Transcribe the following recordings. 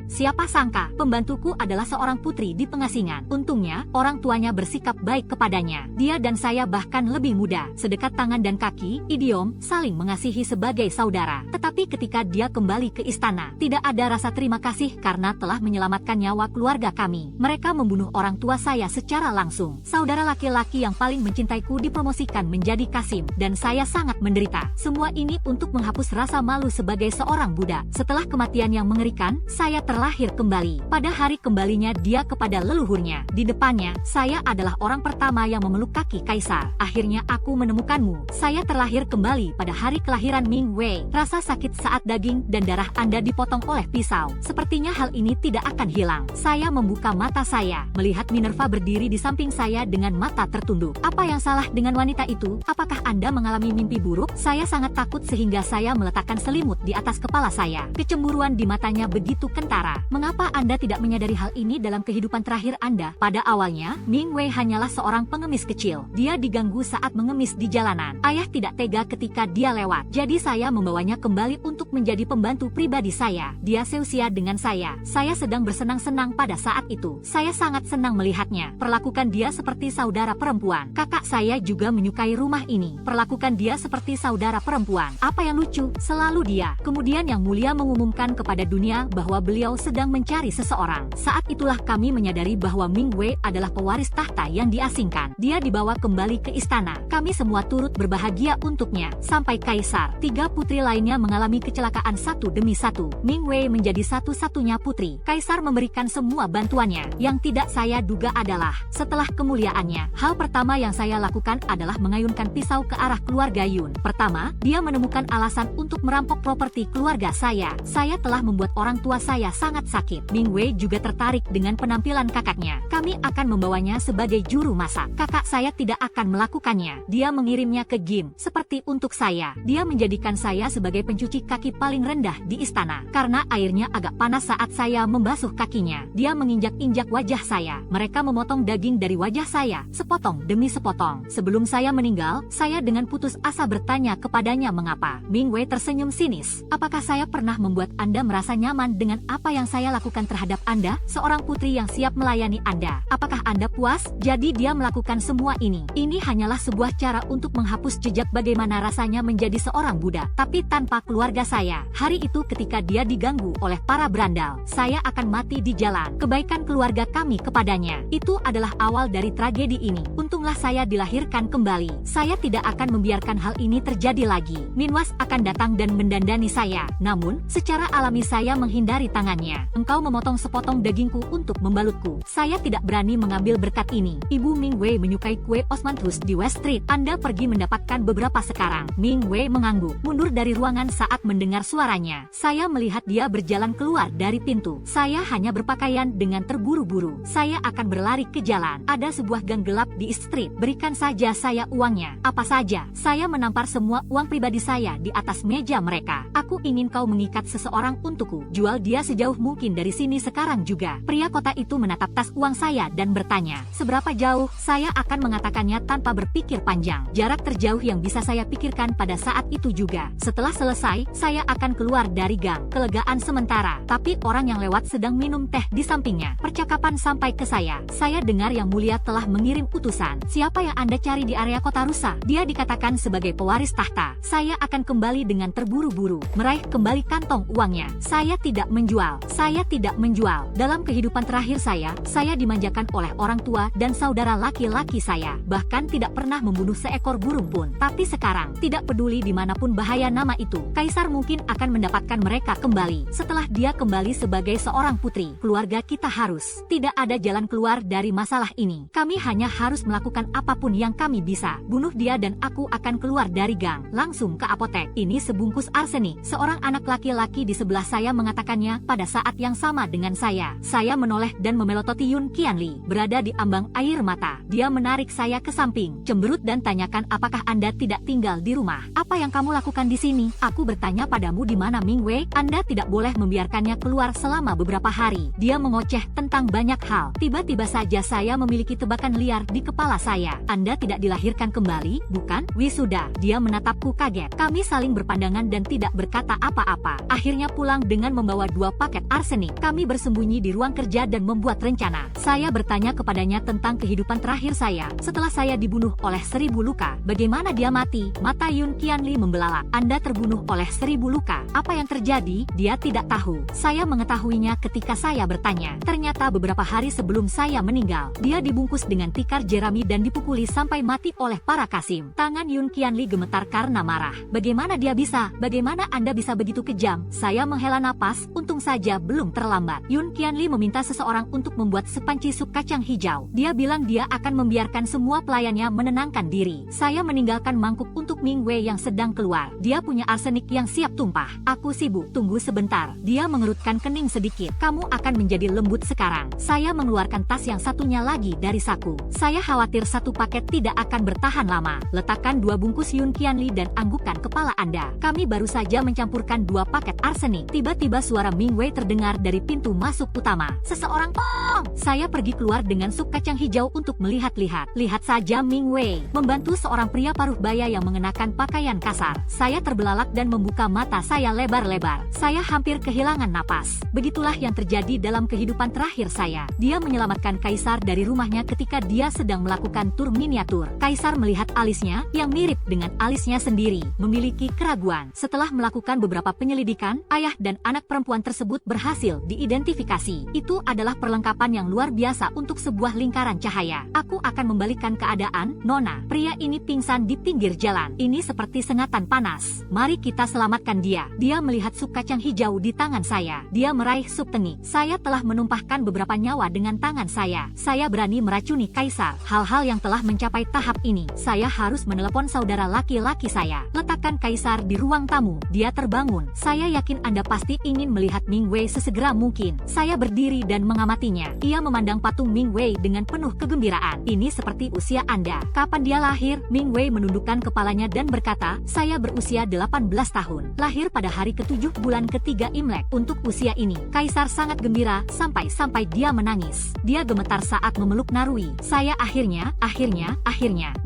Siapa sangka, pembantuku adalah seorang putri di pengasingan. Untungnya, orang tuanya bersikap baik kepadanya. Dia dan saya bahkan lebih muda, sedekat tangan dan kaki, idiom, saling mengasihi sebagai saudara. Tetapi ketika dia kembali ke istana, tidak ada rasa terima kasih karena telah menyelamatkan nyawa keluarga kami. Mereka membunuh orang tua saya secara langsung. Saudara laki-laki yang paling mencintaiku dipromosikan menjadi Kasim, dan saya sangat menderita. Semua ini untuk menghapus rasa malu sebagai seorang budak. Setelah kematian yang mengerikan, saya terlahir kembali. Pada hari kembalinya dia kepada leluhurnya. Di depannya, saya adalah orang pertama yang memeluk kaki kaisar. Akhirnya aku menemukanmu. Saya terlahir kembali pada hari kelahiran Ming Wei. Rasa sakit saat daging dan darah Anda dipotong oleh pisau. Sepertinya hal ini tidak akan hilang. Saya membuka mata saya, melihat Minerva berdiri di samping saya dengan mata tertunduk. Apa yang salah dengan wanita itu? Apakah Anda mengalami mimpi buruk? Saya sangat takut sehingga saya meletakkan selimut di atas kepala saya. Kecemburuan di matanya begitu kentara. Mengapa Anda tidak menyadari hal ini dalam kehidupan terakhir Anda? Pada awalnya, Ming Wei hanyalah seorang pengemis kecil. Dia diganggu saat mengemis di jalanan. Ayah tidak tega ketika dia lewat. Jadi saya membawanya kembali untuk menjadi pembantu pribadi saya. Dia seusia dengan saya. Saya sedang bersenang-senang pada saat itu. Saya sangat senang melihatnya. Perlakukan dia seperti saudara perempuan. Kakak saya juga menyukai rumah ini. Perlakukan dia seperti saudara perempuan. Apa yang lucu? Selalu dia. Kemudian Yang Mulia mengumumkan kepada dunia bahwa beliau sedang mencari seseorang. Saat itulah kami menyadari bahwa Ming Wei adalah pewaris tahta yang diasingkan. Dia dibawa kembali ke istana. Kami semua turut berbahagia untuknya. Sampai kaisar, 3 putri lainnya mengalami kecelakaan satu demi satu. Ming Wei menjadi satu-satunya putri. Kaisar memberikan semua bantuannya. Yang tidak saya duga adalah, setelah kemuliaannya, hal pertama yang saya lakukan adalah mengayunkan pisau ke arah keluarga Yun. Pertama, dia menemukan alasan untuk merampok properti keluarga saya. Saya telah membuat orang tua saya sangat sakit. Ming Wei juga tertarik dengan penampilan kakaknya. Kami akan membawanya sebagai juru masak. Kakak saya tidak akan melakukannya. Dia mengirimnya ke Gim. Seperti untuk saya, dia menjadikan saya sebagai pencuci kaki paling rendah di istana. Karena airnya agak panas saat saya membasuh kakinya. Dia menginjak-injak wajah saya. Mereka memotong daging dari wajah saya, sepotong demi sepotong. Sebelum saya meninggal, saya dengan putus asa bertanya kepadanya mengapa. Ming Wei tersenyum sinis. Apakah saya pernah membuat Anda merasa nyaman dengan apa yang saya lakukan terhadap Anda? Seorang putri yang siap melayani Anda. Apakah Anda puas? Jadi dia melakukan semua ini. Ini hanyalah sebuah cara untuk menghapus jejak bagaimana rasanya menjadi seorang budak. Tapi tanpa keluarga saya. Hari itu ketika dia diganggu oleh para berandal, saya akan mati di jalan. Kebaikan keluarga kami kepadanya. Itu adalah awal dari tragedi ini. Untunglah saya dilahirkan kembali. Saya tidak akan membiarkan hal ini terjadi lagi. Minwas akan datang dan mendandani saya. Namun, secara alami saya menghindari tangannya. Engkau memotong sepotong dagingku untuk membalutku. Saya tidak berani mengambil berkat ini. Ibu Ming Wei menyukai kue osmanthus di West Street. Anda pergi mendapatkan beberapa sekarang. Ming Wei mengangguk, mundur dari ruangan saat mendengar suaranya. Saya melihat dia berjalan keluar dari pintu. Saya hanya berpakaian dengan terburu-buru. Saya akan berlari ke jalan. Ada sebuah gang gelap di East Street. Berikan saja saya uangnya. Apa saja. Saya menampar semua uang pribadi saya di atas meja mereka. Aku ingin kau mengikat seseorang untukku. Jual dia sejauh mungkin dari sini sekarang juga. Pria kota itu menatap tas uang saya dan bertanya, seberapa jauh? Saya akan mengatakannya tanpa berpikir panjang. Jarak terjauh yang bisa saya pikirkan pada saat itu juga. Setelah selesai, saya akan keluar dari gang. Kelegaan sementara. Tapi orang yang lewat sedang minum teh di sampingnya. Percakapan sampai ke saya. Saya dengar Yang Mulia telah mengirim utusan. Siapa yang Anda cari di area kota rusa? Dia dikatakan sebagai pewaris tahta. Saya akan kembali dengan terburu-buru. Meraih kembali kantong uangnya. Saya tidak menjual. Saya tidak menjual. Dalam kehidupan terakhir saya dimanjakan oleh orang tua dan saudara laki-laki saya. Bahkan tidak pernah membunuh seekor burung pun. Tapi sekarang, tidak peduli dimanapun bahaya nama itu, Kaisar mungkin akan mendapatkan mereka kembali. Setelah dia kembali sebagai seorang putri, keluarga kita harus. Tidak ada jalan keluar dari masalah ini. Kami hanya harus melakukan apapun yang kami bisa. Bunuh dia dan aku akan keluar dari gang. Langsung ke apotek. Ini sebungkus arsenik. Seorang anak laki-laki di sebelah saya mengatakannya pada saat yang sama dengan saya. Saya menoleh dan memelototi Yun Qianli. Berada di ambang air mata. Dia menarik saya ke samping, cemberut dan tanyakan apakah Anda tidak tinggal di rumah. Apa yang kamu lakukan di sini? Aku bertanya padamu di mana Ming Wei? Anda tidak boleh membiarkannya keluar selama beberapa hari. Dia mengoceh tentang banyak hal. Tiba-tiba saja saya memiliki tebakan liar di kepala saya. Anda tidak dilahirkan kembali, bukan? Wisuda. Dia menatapku kaget. Kami saling berpandangan dan tidak berkata apa-apa. Akhirnya pulang dengan membawa 2 paket paket arsenik. Kami bersembunyi di ruang kerja dan membuat rencana. Saya bertanya kepadanya tentang kehidupan terakhir saya. Setelah saya dibunuh oleh 1000 luka, bagaimana dia mati? Mata Yun Qianli membelalak. Anda terbunuh oleh 1000 luka. Apa yang terjadi? Dia tidak tahu. Saya mengetahuinya ketika saya bertanya. Ternyata beberapa hari sebelum saya meninggal, dia dibungkus dengan tikar jerami dan dipukuli sampai mati oleh para Kasim. Tangan Yun Qianli gemetar karena marah. Bagaimana dia bisa? Bagaimana Anda bisa begitu kejam? Saya menghela napas, untung saja belum terlambat. Yun Qianli meminta seseorang untuk membuat sepanci sup kacang hijau. Dia bilang dia akan membiarkan semua pelayannya menenangkan diri. Saya meninggalkan mangkuk untuk Ming Wei yang sedang keluar. Dia punya arsenik yang siap tumpah. Aku sibuk, tunggu sebentar. Dia mengerutkan kening sedikit. Kamu akan menjadi lembut sekarang. Saya mengeluarkan tas yang satunya lagi dari saku. Saya khawatir satu paket tidak akan bertahan lama. Letakkan 2 bungkus Yun Qianli dan anggukkan kepala Anda. Kami baru saja mencampurkan 2 paket arsenik. Tiba-tiba suara Ming Wei terdengar dari pintu masuk utama. Seseorang pong! Saya pergi keluar dengan sup kacang hijau untuk melihat-lihat. Lihat saja Ming Wei membantu seorang pria paruh baya yang mengenakan pakaian kasar. Saya terbelalak dan membuka mata saya lebar-lebar. Saya hampir kehilangan napas. Begitulah yang terjadi dalam kehidupan terakhir saya. Dia menyelamatkan Kaisar dari rumahnya ketika dia sedang melakukan tur miniatur. Kaisar melihat alisnya yang mirip dengan alisnya sendiri, memiliki keraguan. Setelah melakukan beberapa penyelidikan, ayah dan anak perempuan tersebut berhasil diidentifikasi. Itu adalah perlengkapan yang luar biasa untuk sebuah lingkaran cahaya. Aku akan membalikkan keadaan, Nona. Pria ini pingsan di pinggir jalan. Ini seperti sengatan panas. Mari kita selamatkan dia. Dia melihat sup kacang hijau di tangan saya. Dia meraih sup tengik. Saya telah menumpahkan beberapa nyawa dengan tangan saya. Saya berani meracuni Kaisar. Hal-hal yang telah mencapai tahap ini, saya harus menelepon saudara laki-laki saya. Letakkan Kaisar di ruang tamu. Dia terbangun. Saya yakin Anda pasti ingin melihat Ming Wei sesegera mungkin. Saya berdiri dan mengamatinya. Ia memandang patung Ming Wei dengan penuh kegembiraan. Ini seperti usia Anda. Kapan dia lahir? Ming Wei menundukkan kepalanya dan berkata, saya berusia 18 tahun. Lahir pada hari ke-7 bulan ketiga Imlek. Untuk usia ini, Kaisar sangat gembira sampai dia menangis. Dia gemetar saat memeluk Narui. Saya akhirnya.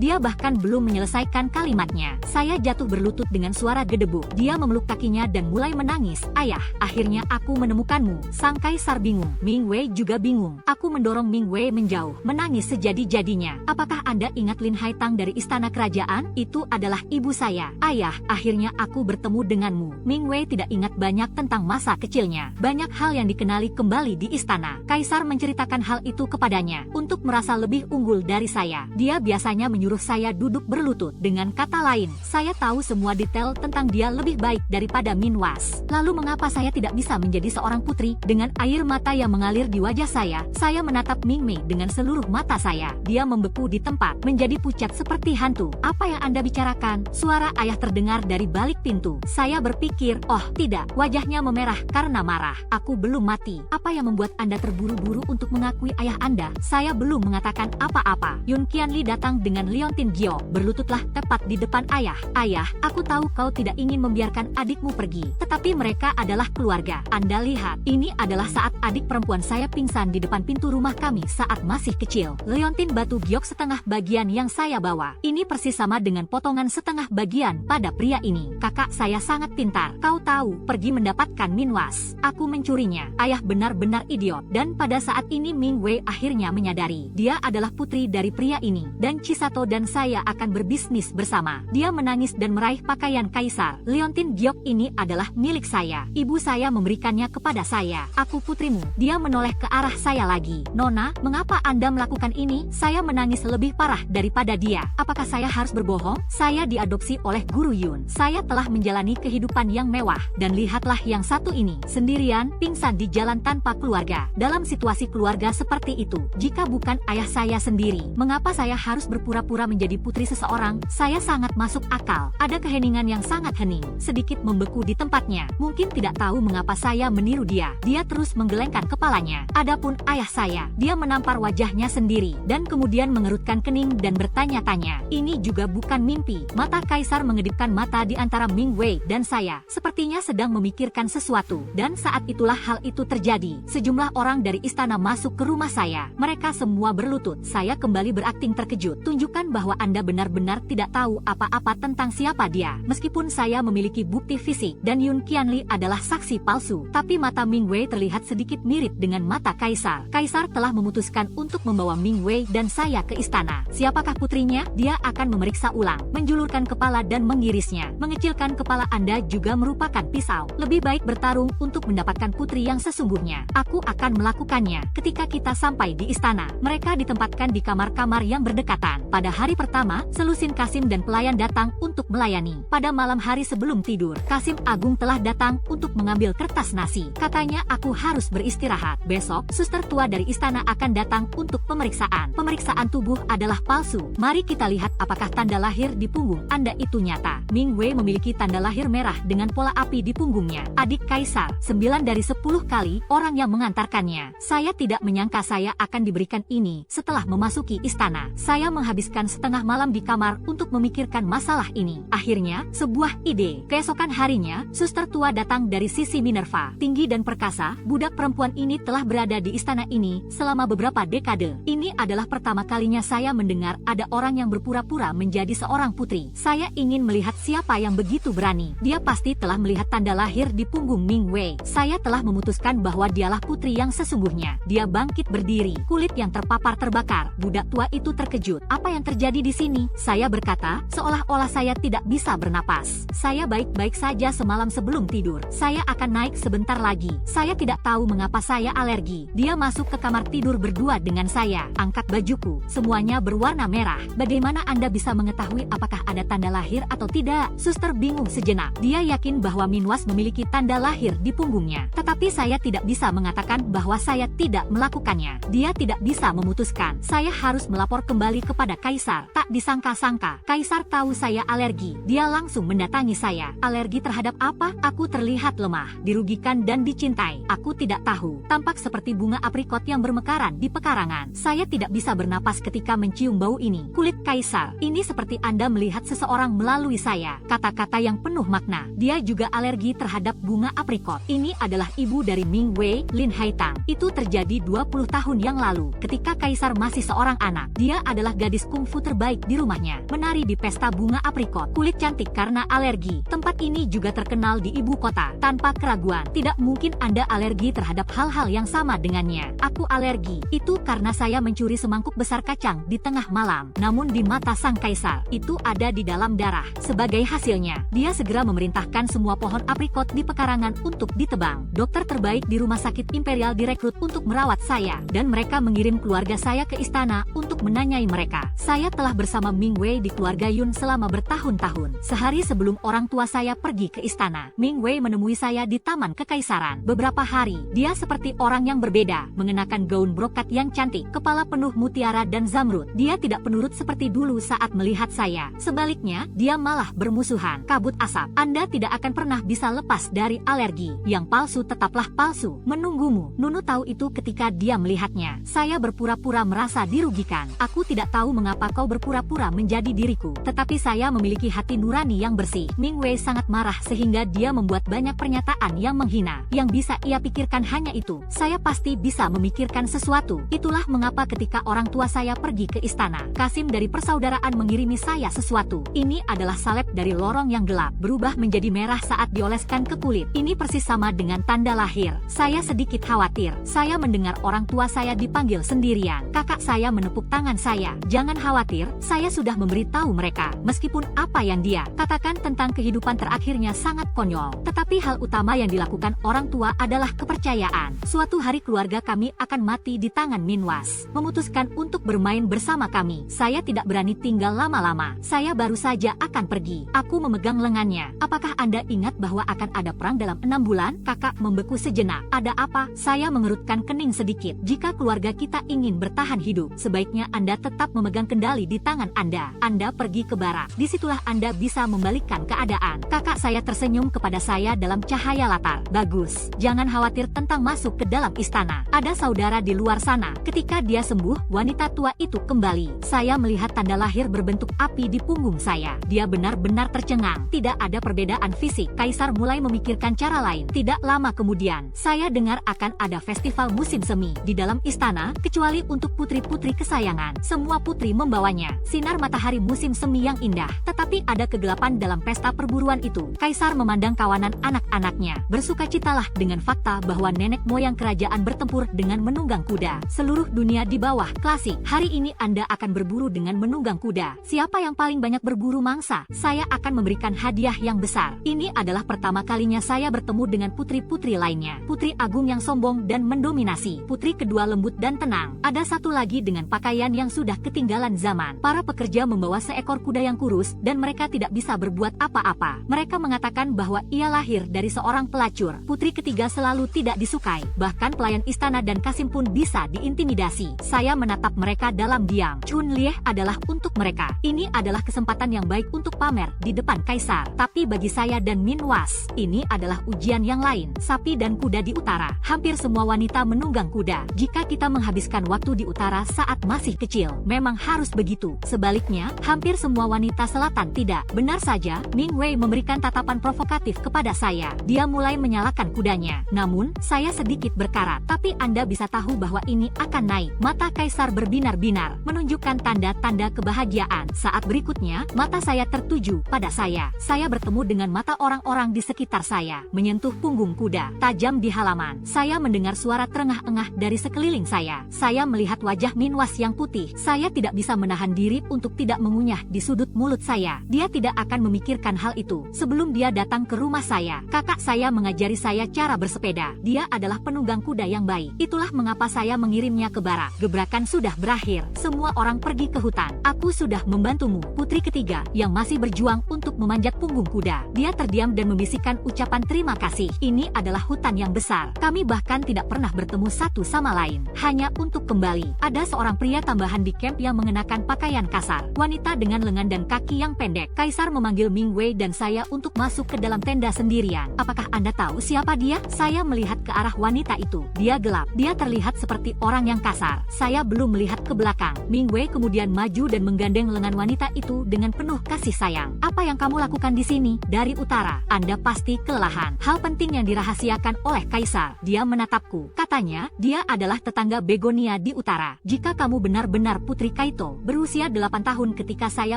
Dia bahkan belum menyelesaikan kalimatnya. Saya jatuh berlutut dengan suara gedebuk. Dia memeluk kakinya dan mulai menangis. Ayah, akhirnya aku menemukanmu. Sang Kaisar bingung. Ming Wei juga bingung. Aku mendorong Ming Wei menjauh, menangis sejadi-jadinya. Apakah Anda ingat Lin Haitang dari istana kerajaan? Itu adalah ibu saya. Ayah, akhirnya aku bertemu denganmu. Ming Wei tidak ingat banyak tentang masa kecilnya. Banyak hal yang dikenali kembali di istana. Kaisar menceritakan hal itu kepadanya untuk merasa lebih unggul dari saya. Dia biasanya menyuruh saya duduk berlutut. Dengan kata lain, saya tahu semua detail tentang dia lebih baik daripada Minwas. Lalu mengapa saya tidak bisa menjadi seorang putri? Dengan air mata yang mengalir di wajah saya menatap Ming Mei dengan seluruh mata saya. Dia membeku di tempat, menjadi pucat seperti hantu. Apa yang Anda bicarakan? Suara ayah terdengar dari balik pintu. Saya berpikir, oh tidak, wajahnya memerah karena marah. Aku belum mati. Apa yang membuat Anda terburu-buru untuk mengakui ayah Anda? Saya belum mengatakan apa-apa. Yun Qianli datang dengan Leontin Gyo. Berlututlah tepat di depan ayah. Ayah, aku tahu kau tidak ingin membiarkan adikmu pergi. Tetapi mereka adalah keluarga. Anda lihat, ini adalah saat adik perempuan saya pingsan di depan pintu rumah kami saat masih kecil. Leontin batu giok setengah bagian yang saya bawa. Ini persis sama dengan potongan setengah bagian pada pria ini. Kakak saya sangat pintar. Kau tahu, pergi mendapatkan Minwas. Aku mencurinya. Ayah benar-benar idiot. Dan pada saat ini Ming Wei akhirnya menyadari. Dia adalah putri dari pria ini. Dan Chisato dan saya akan berbisnis bersama. Dia menangis dan meraih pakaian Kaisar. Leontin giok ini adalah milik saya. Ibu saya memberikannya kepada saya. Aku putrimu. Dia menoleh ke arah saya lagi. Nona, mengapa Anda melakukan ini? Saya menangis lebih parah daripada dia. Apakah saya harus berbohong? Saya diadopsi oleh Guru Yun. Saya telah menjalani kehidupan yang mewah. Dan lihatlah yang satu ini. Sendirian, pingsan di jalan tanpa keluarga. Dalam situasi keluarga seperti itu, jika bukan ayah saya sendiri, mengapa saya harus berpura-pura menjadi putri seseorang? Saya sangat masuk akal. Ada keheningan yang sangat hening. Sedikit membeku di tempatnya. Mungkin tidak tahu mengapa saya meniru dia. Dia terus menggelengkan kepalanya. Adapun ayah saya, dia menampar wajahnya sendiri dan kemudian mengerutkan kening dan bertanya-tanya. Ini juga bukan mimpi. Mata Kaisar mengedipkan mata di antara Ming Wei dan saya, sepertinya sedang memikirkan sesuatu. Dan saat itulah hal itu terjadi. Sejumlah orang dari istana masuk ke rumah saya. Mereka semua berlutut. Saya kembali berakting terkejut. Tunjukkan bahwa Anda benar-benar tidak tahu apa-apa tentang siapa dia. Meskipun saya memiliki bukti fisik dan Yun Qianli adalah saksi palsu, tapi mata Ming Wei terlihat sedikit mirip dengan mata Kaisar. Kaisar telah memutuskan untuk membawa Ming Wei dan saya ke istana. Siapakah putrinya? Dia akan memeriksa ulang, menjulurkan kepala dan mengirisnya. Mengecilkan kepala Anda juga merupakan pisau. Lebih baik bertarung untuk mendapatkan putri yang sesungguhnya. Aku akan melakukannya. Ketika kita sampai di istana, mereka ditempatkan di kamar-kamar yang berdekatan. Pada hari pertama, Selusin Kasim dan pelayan datang untuk melayani. Pada malam hari sebelum tidur, Kasim Agung telah datang untuk mengambil kertas nasi. Katanya aku harus beristirahat. Besok, suster tua dari istana akan datang untuk pemeriksaan. Pemeriksaan tubuh adalah palsu. Mari kita lihat apakah tanda lahir di punggung Anda itu nyata. Ming Wei memiliki tanda lahir merah dengan pola api di punggungnya. Adik Kaisar, 9 dari 10 kali orang yang mengantarkannya. Saya tidak menyangka saya akan diberikan ini setelah memasuki istana. Saya menghabiskan setengah malam di kamar untuk memikirkan masalah ini. Akhirnya, sebuah ide. Keesokan harinya, suster tua datang dari sisi Minerva. Tinggi dan perkasa, budak perempuan ini telah berada di istana ini selama beberapa dekade. Ini adalah pertama kalinya saya mendengar ada orang yang berpura-pura menjadi seorang putri. Saya ingin melihat siapa yang begitu berani. Dia pasti telah melihat tanda lahir di punggung Ming Wei. Saya telah memutuskan bahwa dialah putri yang sesungguhnya. Dia bangkit berdiri, kulit yang terpapar terbakar. Budak tua itu terkejut. Apa yang terjadi di sini? Saya berkata, seolah-olah saya tidak bisa bernapas. Saya baik-baik saja semalam sebelum tidur. Saya akan naik sebentar lagi. Saya tidak tahu mengapa saya alergi. Dia masuk ke kamar tidur berdua dengan saya. Angkat bajuku. Semuanya berwarna merah. Bagaimana Anda bisa mengetahui apakah ada tanda lahir atau tidak? Suster bingung sejenak. Dia yakin bahwa Minwas memiliki tanda lahir di punggungnya. Tetapi saya tidak bisa mengatakan bahwa saya tidak melakukannya. Dia tidak bisa memutuskan. Saya harus melapor kembali kepada Kaisar. Tak disangka-sangka, Kaisar tahu saya alergi. Dia langsung mendatangi saya. Alergi terhadap apa? Aku terlihat lemah, dirugikan dan dicintai. Aku tidak tahu. Tampak seperti bunga aprikot yang bermekaran di pekarangan. Saya tidak bisa bernapas ketika mencium bau ini. Kulit Kaisar, ini seperti Anda melihat seseorang melalui saya. Kata-kata yang penuh makna. Dia juga alergi terhadap bunga aprikot. Ini adalah ibu dari Ming Wei, Lin Haitang. Itu terjadi 20 tahun yang lalu, ketika Kaisar masih seorang anak. Dia adalah gadis kungfu terbaik di rumahnya, menari di pesta bunga aprikot. Kulit cantik karena alergi. Tempat ini juga terkenal di ibu kota. Tanpa keraguan, tidak mungkin Anda alergi terhadap hal-hal yang sama dengannya. Aku alergi. Itu karena saya mencuri semangkuk besar kacang di tengah malam. Namun di mata sang Kaisar, itu ada di dalam darah. Sebagai hasilnya, dia segera memerintahkan semua pohon aprikot di pekarangan untuk ditebang. Dokter terbaik di rumah sakit imperial direkrut untuk merawat saya, dan mereka mengirim keluarga saya ke istana untuk menanyai mereka. Saya telah bersama Ming Wei di keluarga Yun selama bertahun-tahun. Sehari sebelum orang tua saya pergi ke istana, Ming Wei menemui saya di Taman Kekaisaran. Beberapa hari, dia seperti orang yang berbeda, mengenakan gaun brokat yang cantik, kepala penuh mutiara dan zamrud. Dia tidak penurut seperti dulu saat melihat saya. Sebaliknya, dia malah bermusuhan. Kabut asap, Anda tidak akan pernah bisa lepas dari alergi. Yang palsu tetaplah palsu, menunggumu. Nunu tahu itu ketika dia melihatnya. Saya berpura-pura merasa dirugikan. Aku tidak tahu mengapa kau berpura-pura menjadi diriku. Tetapi saya memiliki hati nurani yang bersih. Ming Wei sangat marah sehingga dia membuat banyak pernyataan yang menghina. Yang bisa ia pikirkan hanya itu. Saya pasti bisa memikirkan sesuatu. Itulah mengapa ketika orang tua saya pergi ke istana, Kasim dari persaudaraan mengirimi saya sesuatu. Ini adalah salep dari lorong yang gelap, berubah menjadi merah saat dioleskan ke kulit. Ini persis sama dengan tanda lahir. Saya sedikit khawatir. Saya mendengar orang tua saya dipanggil sendirian. Kakak saya menepuk tangan saya. Jangan khawatir, saya sudah memberitahu mereka. Meskipun apa yang dia katakan tentang kehidupan terakhirnya sangat konyol, tetapi hal utama yang dilakukan orang tua adalah kepercayaan. Suatu hari keluarga kami akan mati di tangan Minwas. Memutuskan untuk bermain bersama kami. Saya tidak berani tinggal lama-lama. Saya baru saja akan pergi. Aku memegang lengannya. Apakah Anda ingat bahwa akan ada perang dalam 6 bulan? Kakak membeku sejenak. Ada apa? Saya mengerutkan kening sedikit. Jika keluarga kita ingin bertahan hidup, sebaiknya Anda tetap memegang kendali di tangan Anda. Anda pergi ke barat. Disitulah Anda bisa membalikkan keadaan. Kakak saya tersenyum kepada saya dalam cahaya latar. Bagus. Jangan khawatir tentang masuk ke dalam istana. Ada saudara di luar sana. Ketika dia sembuh, wanita tua itu kembali. Saya melihat tanda lahir berbentuk api di punggung saya. Dia benar-benar benar-benar tercengang. Tidak ada perbedaan fisik. Kaisar mulai memikirkan cara lain. Tidak lama kemudian, saya dengar akan ada festival musim semi di dalam istana, kecuali untuk putri-putri kesayangan. Semua putri membawanya. Sinar matahari musim semi yang indah. Tetapi ada kegelapan dalam pesta perburuan itu. Kaisar memandang kawanan anak-anaknya. Bersukacitalah dengan fakta bahwa nenek moyang kerajaan bertempur dengan menunggang kuda. Seluruh dunia di bawah klasik. Hari ini Anda akan berburu dengan menunggang kuda. Siapa yang paling banyak berburu mangsa? Saya akan memberikan hadiah yang besar. Ini adalah pertama kalinya saya bertemu dengan putri-putri lainnya. Putri agung yang sombong dan mendominasi. Putri kedua lembut dan tenang. Ada satu lagi dengan pakaian yang sudah ketinggalan zaman. Para pekerja membawa seekor kuda yang kurus dan mereka tidak bisa berbuat apa-apa. Mereka mengatakan bahwa ia lahir dari seorang pelacur. Putri ketiga selalu tidak disukai. Bahkan pelayan istana dan Kasim pun bisa diintimidasi. Saya menatap mereka dalam diam. Chun Lieh adalah untuk mereka. Ini adalah kesempatan yang baik untuk pamer di depan kaisar. Tapi bagi saya dan Min Was, ini adalah ujian yang lain. Sapi dan kuda di utara. Hampir semua wanita menunggang kuda. Jika kita menghabiskan waktu di utara saat masih kecil, memang harus begitu. Sebaliknya, hampir semua wanita selatan tidak. Benar saja, Ming Wei memberikan tatapan provokatif kepada saya. Dia mulai menyalakan kudanya. Namun, saya sedikit berkarat. Tapi Anda bisa tahu bahwa ini akan naik. Mata kaisar berbinar-binar, menunjukkan tanda-tanda kebahagiaan. Saat berikutnya, mata saya tertuju pada saya. Saya bertemu dengan mata orang-orang di sekitar saya, menyentuh punggung kuda, tajam di halaman. Saya mendengar suara terengah-engah dari sekeliling saya. Saya melihat wajah Min Was yang putih. Saya tidak bisa menahan diri untuk tidak mengunyah di sudut mulut saya. Dia tidak akan memikirkan hal itu. Sebelum dia datang ke rumah saya, kakak saya mengajari saya cara bersepeda. Dia adalah penunggang kuda yang baik. Itulah mengapa saya mengirimnya ke barak. Gebrakan sudah berakhir. Semua orang pergi ke hutan. Aku sudah membantumu. Putri ketiga yang masih berjuang untuk memanjat punggung kuda. Dia terdiam dan membisikkan ucapan terima kasih. Ini adalah hutan yang besar. Kami bahkan tidak pernah bertemu satu sama lain. Hanya untuk kembali. Ada seorang pria tambahan di camp yang mengenakan pakaian kasar. Wanita dengan lengan dan kaki yang pendek. Kaisar memanggil Ming Wei dan saya untuk masuk ke dalam tenda sendirian. Apakah Anda tahu siapa dia? Saya melihat ke arah wanita itu. Dia gelap. Dia terlihat seperti orang yang kasar. Saya belum melihat ke belakang. Ming Wei kemudian maju dan menggandeng lengan wanita itu dengan penuh kasih sayang. Apa yang kamu lakukan di sini? Dari utara. Anda pasti kelelahan. Hal penting yang dirahasiakan oleh kaisar. Dia menatapku. Katanya, dia adalah tetangga Begonia di utara. Jika kamu benar-benar Putri Kaito, berusia 8 tahun ketika saya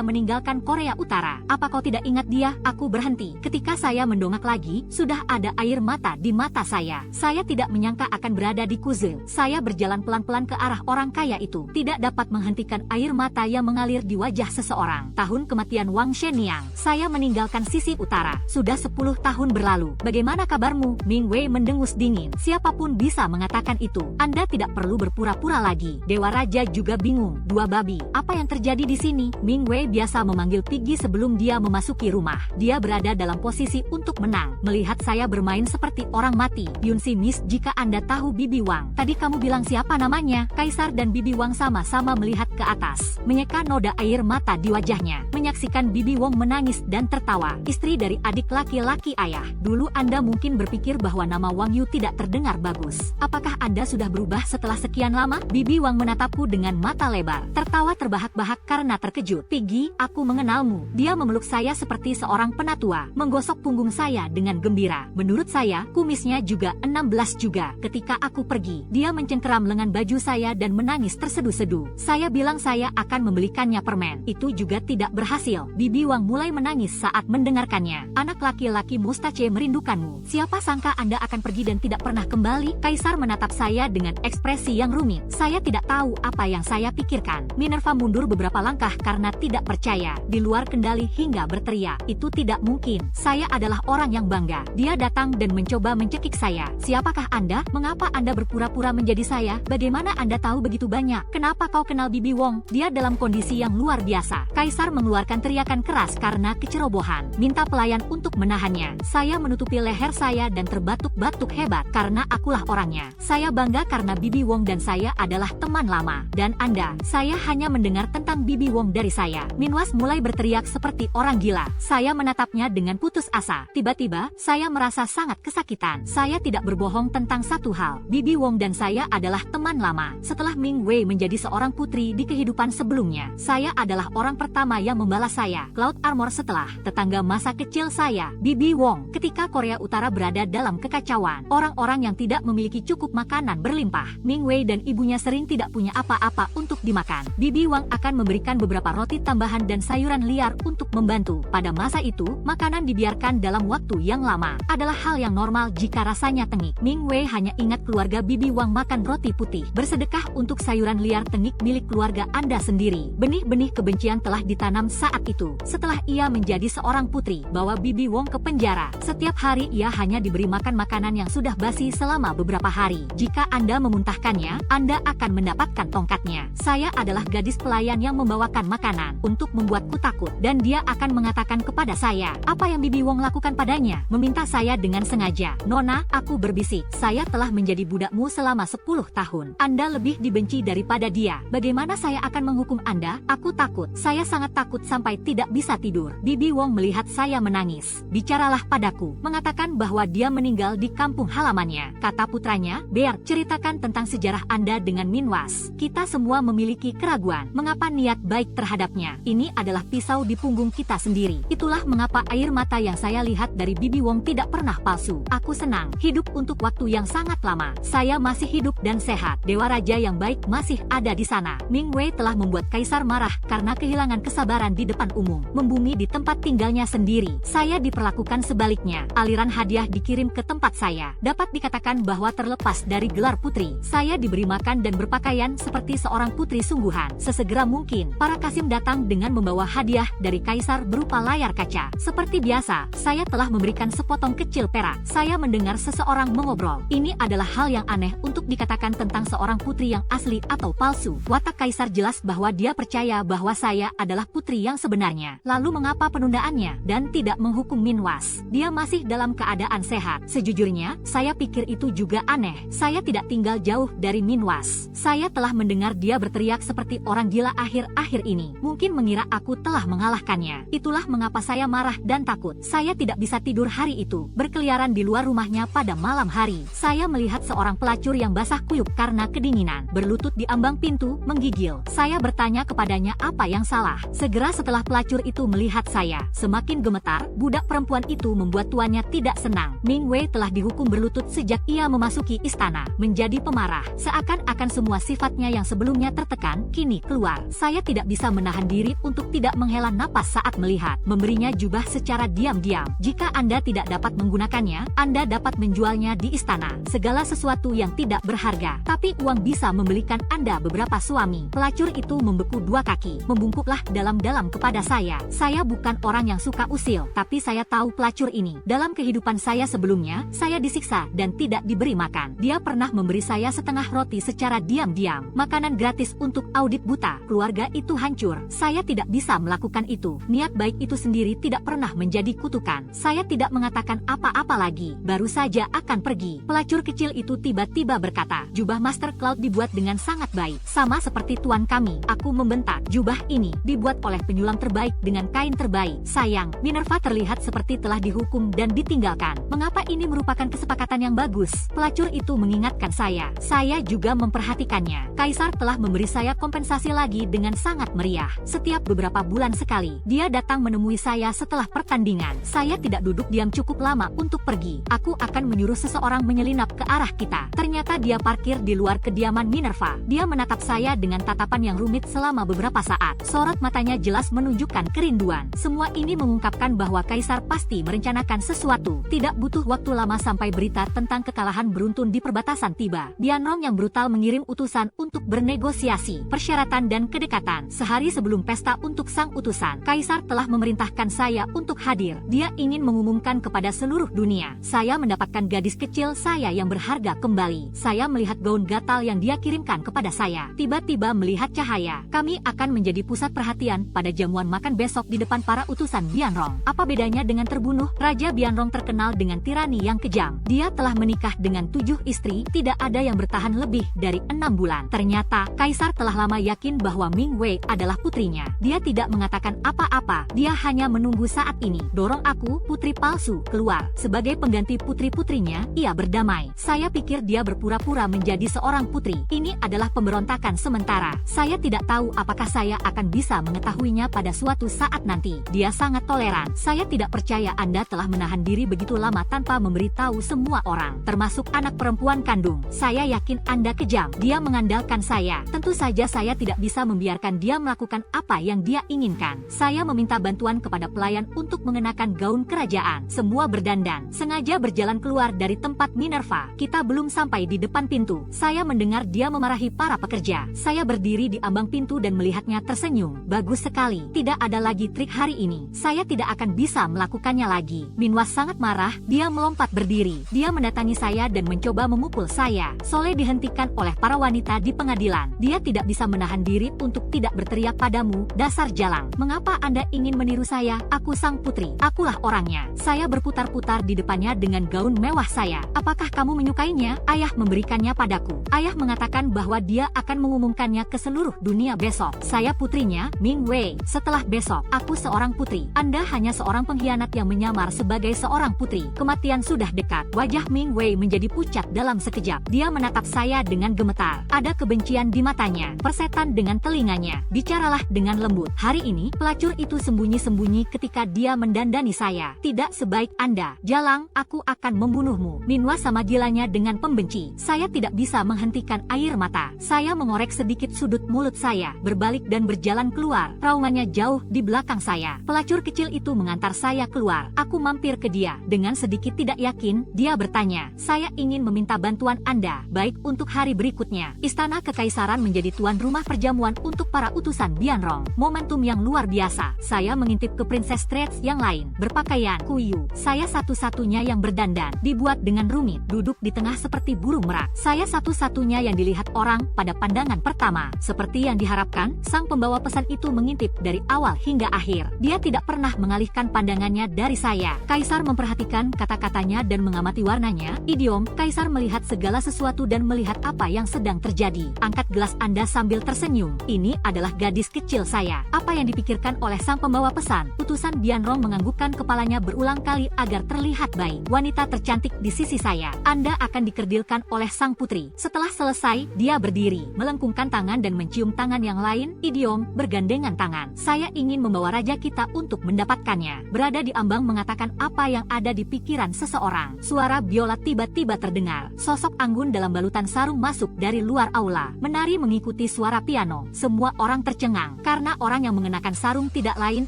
meninggalkan Korea Utara. Apa kau tidak ingat dia? Aku berhenti. Ketika saya mendongak lagi, sudah ada air mata di mata saya. Saya tidak menyangka akan berada di Kuzil. Saya berjalan pelan-pelan ke arah orang kaya itu. Tidak dapat menghentikan air mata yang mengalir di wajah seseorang. Tahun kematian Wang Sheniang. Saya meninggalkan sisi utara. Sudah 10 tahun berlalu. Bagaimana kabarmu? Ming Wei mendengus dingin. Siapapun bisa mengatakan itu. Anda tidak perlu berpura-pura lagi. Dewa Raja juga bingung. Dua babi. Apa yang terjadi di sini? Ming Wei biasa memanggil Piggy sebelum dia memasuki rumah. Dia berada dalam posisi untuk menang. Melihat saya bermain seperti orang mati. Yun Si Miss, jika Anda tahu Bibi Wang. Tadi kamu bilang siapa namanya? Kaisar dan Bibi Wang sama-sama melihat ke atas. Menyeka noda air mata di wajahnya. Menyaksikan Bibi Wang menangis dan tertawa. Istri dari adik laki-laki ayah. Dulu Anda mungkin berpikir bahwa nama Wang Yu tidak terdengar bagus. Apakah Anda sudah berubah setelah sekian lama? Bibi Wang menatapku dengan mata lebar. Tertawa terbahak-bahak karena terkejut. Piggy, aku mengenalmu. Dia memeluk saya seperti seorang penatua. Menggosok punggung saya dengan gembira. Menurut saya, kumisnya juga 16 juga. Ketika aku pergi, dia mencengkeram lengan baju saya dan menangis terseduh-seduh. Saya bilang saya akan membelikannya permen. Itu juga tidak berhasil. Bibi Wang mulai menangis saat mendengarkannya. Anak laki-laki Mustache merindukanmu. Siapa sangka Anda akan pergi dan tidak pernah kembali? Kaisar menatap saya dengan ekspresi yang rumit. Saya tidak tahu apa yang saya pikirkan. Minerva mundur beberapa langkah karena tidak percaya. Di luar kendali hingga berteriak. Itu tidak mungkin. Saya adalah orang yang bangga. Dia datang dan mencoba mencekik saya. Siapakah Anda? Mengapa Anda berpura-pura menjadi saya? Bagaimana Anda tahu begitu banyak? Kenapa kau kenal Bibi Wong? Dia dalam kondisi yang luar biasa. Kaisar mengeluarkan teriakan keras karena kecerobohan. Minta pelayan untuk menahannya. Saya menutupi leher saya dan terbatuk-batuk hebat karena akulah orangnya. Saya bangga karena Bibi Wong dan saya adalah teman lama. Dan Anda, saya hanya mendengar tentang Bibi Wong dari saya. Min Was mulai berteriak seperti orang gila. Saya menatapnya dengan putus asa. Tiba-tiba, saya merasa sangat kesakitan. Saya tidak berbohong tentang satu hal. Bibi Wong dan saya adalah teman lama. Setelah Ming Wei menjadi seorang putri di kehidupan sebelumnya, saya adalah orang pertama yang membalas saya. Cloud Armor pamor setelah tetangga masa kecil saya, Bibi Wong. Ketika Korea Utara berada dalam kekacauan, orang-orang yang tidak memiliki cukup makanan berlimpah, Ming Wei dan ibunya sering tidak punya apa-apa untuk dimakan. Bibi Wong akan memberikan beberapa roti tambahan dan sayuran liar untuk membantu. Pada masa itu, makanan dibiarkan dalam waktu yang lama adalah hal yang normal jika rasanya tengik. Ming Wei hanya ingat keluarga Bibi Wong makan roti putih. Bersedekah untuk sayuran liar tengik milik keluarga Anda sendiri. Benih-benih kebencian telah ditanam saat itu. Setelah ia menjadi seorang putri, bawa Bibi Wong ke penjara. Setiap hari ia hanya diberi makan makanan yang sudah basi selama beberapa hari. Jika Anda memuntahkannya, Anda akan mendapatkan tongkatnya. Saya adalah gadis pelayan yang membawakan makanan untuk membuatku takut, dan dia akan mengatakan kepada saya, apa yang Bibi Wong lakukan padanya? Meminta saya dengan sengaja. Nona, aku berbisik, saya telah menjadi budakmu selama 10 tahun. Anda lebih dibenci daripada dia. Bagaimana saya akan menghukum Anda? Aku takut. Saya sangat takut sampai tidak bisa tidur. Bibi Wong melihat saya menangis. Bicaralah padaku. Mengatakan bahwa dia meninggal di kampung halamannya. Kata putranya, Bear, ceritakan tentang sejarah Anda dengan Minwas. Kita semua memiliki keraguan. Mengapa niat baik terhadapnya? Ini adalah pisau di punggung kita sendiri. Itulah mengapa air mata yang saya lihat dari Bibi Wong tidak pernah palsu. Aku senang hidup untuk waktu yang sangat lama. Saya masih hidup dan sehat. Dewa Raja yang baik masih ada di sana. Ming Wei telah membuat kaisar marah karena kehilangan kesabaran di depan umum. Membumi di tempat tinggalnya sendiri. Saya diperlakukan sebaliknya. Aliran hadiah dikirim ke tempat saya. Dapat dikatakan bahwa terlepas dari gelar putri, saya diberi makan dan berpakaian seperti seorang putri sungguhan. Sesegera mungkin, para Kasim datang dengan membawa hadiah dari kaisar berupa layar kaca. Seperti biasa, saya telah memberikan sepotong kecil perak. Saya mendengar seseorang mengobrol. Ini adalah hal yang aneh untuk dikatakan tentang seorang putri yang asli atau palsu. Watak kaisar jelas bahwa dia percaya bahwa saya adalah putri yang sebenarnya. Lalu mengapa penundaannya dan tidak menghukum Minwas? Dia masih dalam keadaan sehat. Sejujurnya, saya pikir itu juga aneh. Saya tidak tinggal jauh dari Minwas. Saya telah mendengar dia berteriak seperti orang gila akhir-akhir ini. Mungkin mengira aku telah mengalahkannya. Itulah mengapa saya marah dan takut. Saya tidak bisa tidur hari itu. Berkeliaran di luar rumahnya pada malam hari. Saya melihat seorang pelacur yang basah kuyup karena kedinginan. Berlutut di ambang pintu, menggigil. Saya bertanya kepadanya apa yang salah. Segera setelah pelacur itu melihat saya, semakin gemetar. Budak perempuan itu membuat tuannya tidak senang. Ming Wei telah dihukum berlutut sejak ia memasuki istana. Menjadi pemarah. Seakan-akan semua sifatnya yang sebelumnya tertekan, kini keluar. Saya tidak bisa menahan diri untuk tidak menghela napas saat melihat. Memberinya jubah secara diam-diam. Jika Anda tidak dapat menggunakannya, Anda dapat menjualnya di istana. Segala sesuatu yang tidak berharga. Tapi uang bisa membelikan Anda beberapa suami. Pelacur itu membeku dua kaki. Membungkuklah dalam-dalam kepada saya. Saya bukan orang yang suka usil, tapi saya tahu pelacur ini. Dalam kehidupan saya sebelumnya, saya disiksa dan tidak diberi makan. Dia pernah memberi saya setengah roti secara diam-diam. Makanan gratis untuk audit buta. Keluarga itu hancur. Saya tidak bisa melakukan itu. Niat baik itu sendiri tidak pernah menjadi kutukan. Saya tidak mengatakan apa-apa lagi. Baru saja akan pergi. Pelacur kecil itu tiba-tiba berkata, jubah Master Cloud dibuat dengan sangat baik. Sama seperti tuan kami. Aku membentak. Jubah ini dibuat oleh penyulam terbaik dengan kain terbaik. Sayang, Minerva terlihat seperti telah dihukum dan ditinggalkan. Mengapa ini merupakan kesepakatan yang bagus? Pelacur itu mengingatkan saya. Saya juga memperhatikannya. Kaisar telah memberi saya kompensasi lagi dengan sangat meriah. Setiap beberapa bulan sekali, dia datang menemui saya setelah pertandingan. Saya tidak duduk diam cukup lama untuk pergi. Aku akan menyuruh seseorang menyelinap ke arah kita. Ternyata dia parkir di luar kediaman Minerva. Dia menatap saya dengan tatapan yang rumit selama beberapa saat. Sorot matanya jelas menunjukkan kerinduan. Semua ini mengungkapkan bahwa Kaisar pasti merencanakan sesuatu. Tidak butuh waktu lama sampai berita tentang kekalahan beruntun di perbatasan tiba. Bianrong yang brutal mengirim utusan untuk bernegosiasi, persyaratan dan kedekatan. Sehari sebelum pesta untuk sang utusan, Kaisar telah memerintahkan saya untuk hadir. Dia ingin mengumumkan kepada seluruh dunia. Saya mendapatkan gadis kecil saya yang berharga kembali. Saya melihat gaun gatal yang dia kirimkan kepada saya. Tiba-tiba melihat cahaya. Kami akan menjadi pusat perhatian pada jamuan makan besok di depan para utusan Bianrong. Apa bedanya dengan terbunuh? Raja Bianrong terkenal dengan tirani yang kejam. Dia telah menikah dengan 7 istri, tidak ada yang bertahan lebih dari 6 bulan. Ternyata, Kaisar telah lama yakin bahwa Ming Wei adalah putrinya. Dia tidak mengatakan apa-apa, dia hanya menunggu saat ini. Dorong aku, putri palsu, keluar. Sebagai pengganti putri-putrinya, ia berdamai. Saya pikir dia berpura-pura menjadi seorang putri. Ini adalah pemberontakan sementara. Saya tidak tahu apakah saya akan bisa mengetahuinya pada suatu saat nanti. nanti. Dia sangat toleran. Saya tidak percaya Anda telah menahan diri begitu lama tanpa memberitahu semua orang, termasuk anak perempuan kandung. Saya yakin Anda kejam. Dia mengandalkan saya. Tentu saja saya tidak bisa membiarkan dia melakukan apa yang dia inginkan. Saya meminta bantuan kepada pelayan untuk mengenakan gaun kerajaan. Semua berdandan, sengaja berjalan keluar dari tempat Minerva. Kita belum sampai di depan pintu. Saya mendengar dia memarahi para pekerja. Saya berdiri di ambang pintu dan melihatnya tersenyum. Bagus sekali. Tidak ada lagi trik hari ini. Saya tidak akan bisa melakukannya lagi. Minwas sangat marah. Dia melompat berdiri. Dia mendatangi saya dan mencoba memukul saya. Soleh dihentikan oleh para wanita di pengadilan. Dia tidak bisa menahan diri untuk tidak berteriak padamu, dasar jalang. Mengapa Anda ingin meniru saya? Aku sang putri. Akulah orangnya. Saya berputar-putar di depannya dengan gaun mewah saya. Apakah kamu menyukainya? Ayah memberikannya padaku. Ayah mengatakan bahwa dia akan mengumumkannya ke seluruh dunia besok. Saya putrinya, Ming Wei. Setelah besok, aku seorang putri. Anda hanya seorang pengkhianat yang menyamar sebagai seorang putri. Kematian sudah dekat. Wajah Ming Wei menjadi pucat dalam sekejap. Dia menatap saya dengan gemetar. Ada kebencian di matanya, persetan dengan telinganya. Bicaralah dengan lembut. Hari ini, pelacur itu sembunyi-sembunyi ketika dia mendandani saya. Tidak sebaik Anda. Jalang, aku akan membunuhmu. Minwas sama gilanya dengan pembenci. Saya tidak bisa menghentikan air mata. Saya mengorek sedikit sudut mulut saya, berbalik dan berjalan keluar. Traumanya jauh di belakang saya. Pelacur kecil itu mengantar saya keluar. Aku mampir ke dia. Dengan sedikit tidak yakin, dia bertanya, saya ingin meminta bantuan Anda. Baik, untuk hari berikutnya. Istana Kekaisaran menjadi tuan rumah perjamuan untuk para utusan Bianrong. Momentum yang luar biasa. Saya mengintip ke Princess Straits yang lain. Berpakaian kuyu. Saya satu-satunya yang berdandan. Dibuat dengan rumit. Duduk di tengah seperti burung merak. Saya satu-satunya yang dilihat orang pada pandangan pertama. Seperti yang diharapkan, sang pembawa pesan itu mengintip dari awal hingga akhir. Dia tidak pernah mengalihkan pandangannya dari saya. Kaisar memperhatikan kata-katanya dan mengamati warnanya. Idiom, Kaisar melihat segala sesuatu dan melihat apa yang sedang terjadi. Angkat gelas Anda sambil tersenyum. Ini adalah gadis kecil saya. Apa yang dipikirkan oleh sang pembawa pesan? Utusan Bianrong menganggukkan kepalanya berulang kali agar terlihat baik. Wanita tercantik di sisi saya. Anda akan dikerdilkan oleh sang putri. Setelah selesai, dia berdiri, melengkungkan tangan dan mencium tangan yang lain. Idiom, bergandengan tangan. Saya ingin membawa raja kita untuk mendapatkannya. Berada di ambang mengatakan apa yang ada di pikiran seseorang. Suara biola tiba-tiba terdengar. Sosok anggun dalam balutan sarung masuk dari luar aula. Menari mengikuti suara piano. Semua orang tercengang, karena orang yang mengenakan sarung tidak lain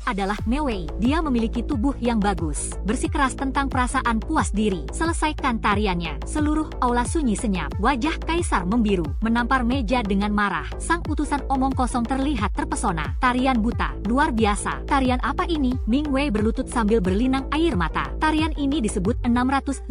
adalah Mewei. Dia memiliki tubuh yang bagus. Bersikeras tentang perasaan puas diri. Selesaikan tariannya. Seluruh aula sunyi senyap. Wajah Kaisar membiru, menampar meja dengan marah. Sang utusan omong kosong terlihat terpesona. Tarian buta. Luar biasa. Tarian apa ini? Ming Wei berlutut sambil berlinang air mata. Tarian ini disebut 615.